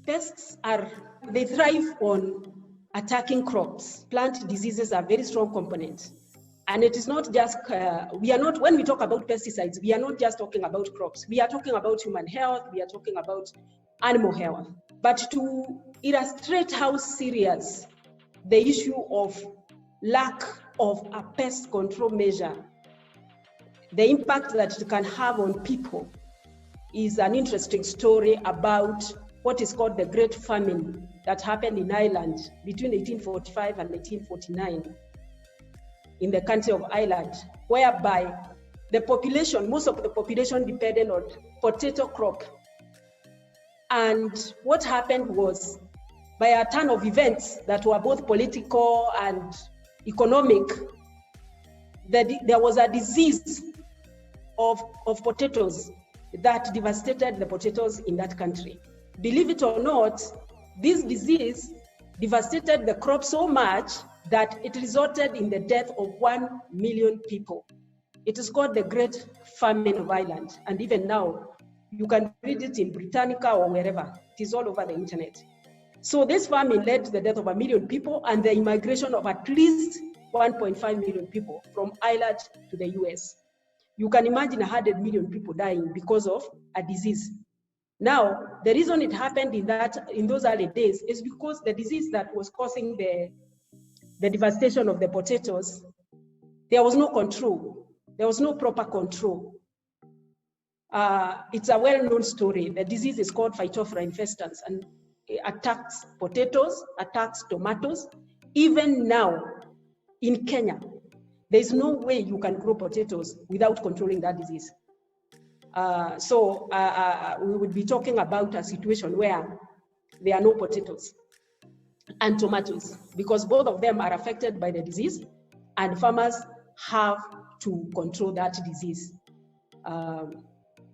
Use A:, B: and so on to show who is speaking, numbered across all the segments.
A: Pests they thrive on attacking crops. Plant diseases are very strong components. And it is not just, when we talk about pesticides, we are not just talking about crops. We are talking about human health, we are talking about animal health. But to illustrate how serious the issue of lack of a pest control measure, the impact that it can have on people, is an interesting story about what is called the Great Famine that happened in Ireland between 1845 and 1849 in the country of Ireland, whereby the population, most of the population depended on potato crop. And what happened was, by a turn of events that were both political and economic, there was a disease of potatoes that devastated the potatoes in that country. Believe it or not, this disease devastated the crop so much that it resulted in the death of 1 million people. It is called the Great Famine of Ireland. And even now, you can read it in Britannica or wherever. It is all over the internet. So this famine led to the death of 1 million people and the immigration of at least 1.5 million people from Ireland to the US. You can imagine 100 million people dying because of a disease. Now, the reason it happened in those early days is because the disease that was causing the devastation of the potatoes, there was no control. There was no proper control. It's a well-known story. The disease is called Phytophthora infestans, and it attacks potatoes, attacks tomatoes. Even now, in Kenya, there is no way you can grow potatoes without controlling that disease. So we would be talking about a situation where there are no potatoes and tomatoes, because both of them are affected by the disease, and farmers have to control that disease.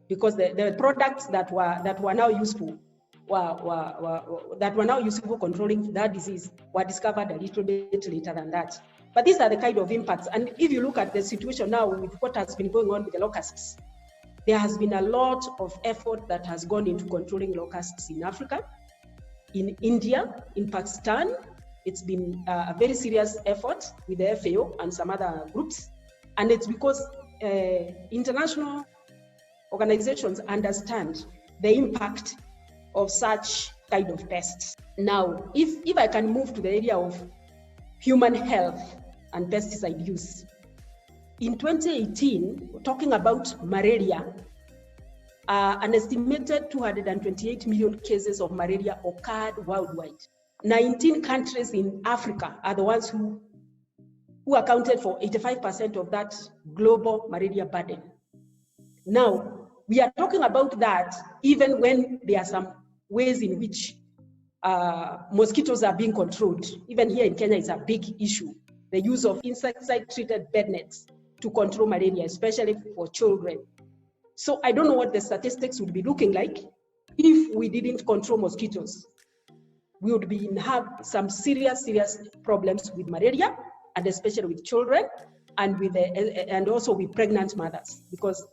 A: Because the products that were now useful for controlling that disease were discovered a little bit later than that. But these are the kind of impacts. And if you look at the situation now with what has been going on with the locusts, there has been a lot of effort that has gone into controlling locusts in Africa, in India, in Pakistan. It's been a very serious effort with the FAO and some other groups. And it's because international organizations understand the impact of such kind of pests. Now, if I can move to the area of human health and pesticide use. In 2018, talking about malaria, an estimated 228 million cases of malaria occurred worldwide. 19 countries in Africa are the ones who accounted for 85% of that global malaria burden. Now, we are talking about that even when there are some ways in which mosquitoes are being controlled. Even here in Kenya, it's a big issue. The use of insecticide-treated bed nets to control malaria, especially for children. So I don't know what the statistics would be looking like if we didn't control mosquitoes. We would have some serious problems with malaria, and especially with children, and also with pregnant mothers, because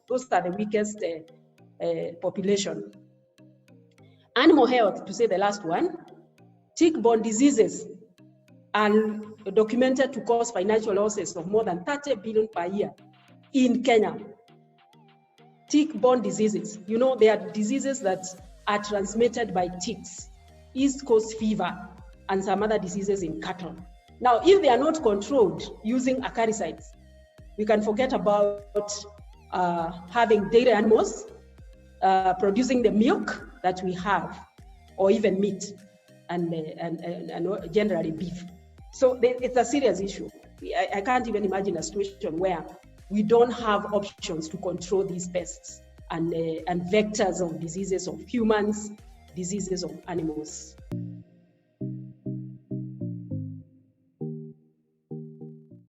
A: those are the weakest population. Animal health, to say the last one, tick-borne diseases are documented to cause financial losses of more than 30 billion per year in Kenya. Tick-borne diseases, they are diseases that are transmitted by ticks, East Coast fever, and some other diseases in cattle. Now, if they are not controlled using acaricides, we can forget about having dairy animals producing the milk that we have, or even meat, and generally beef. So it's a serious issue. I can't even imagine a situation where we don't have options to control these pests and vectors of diseases of humans, diseases of animals.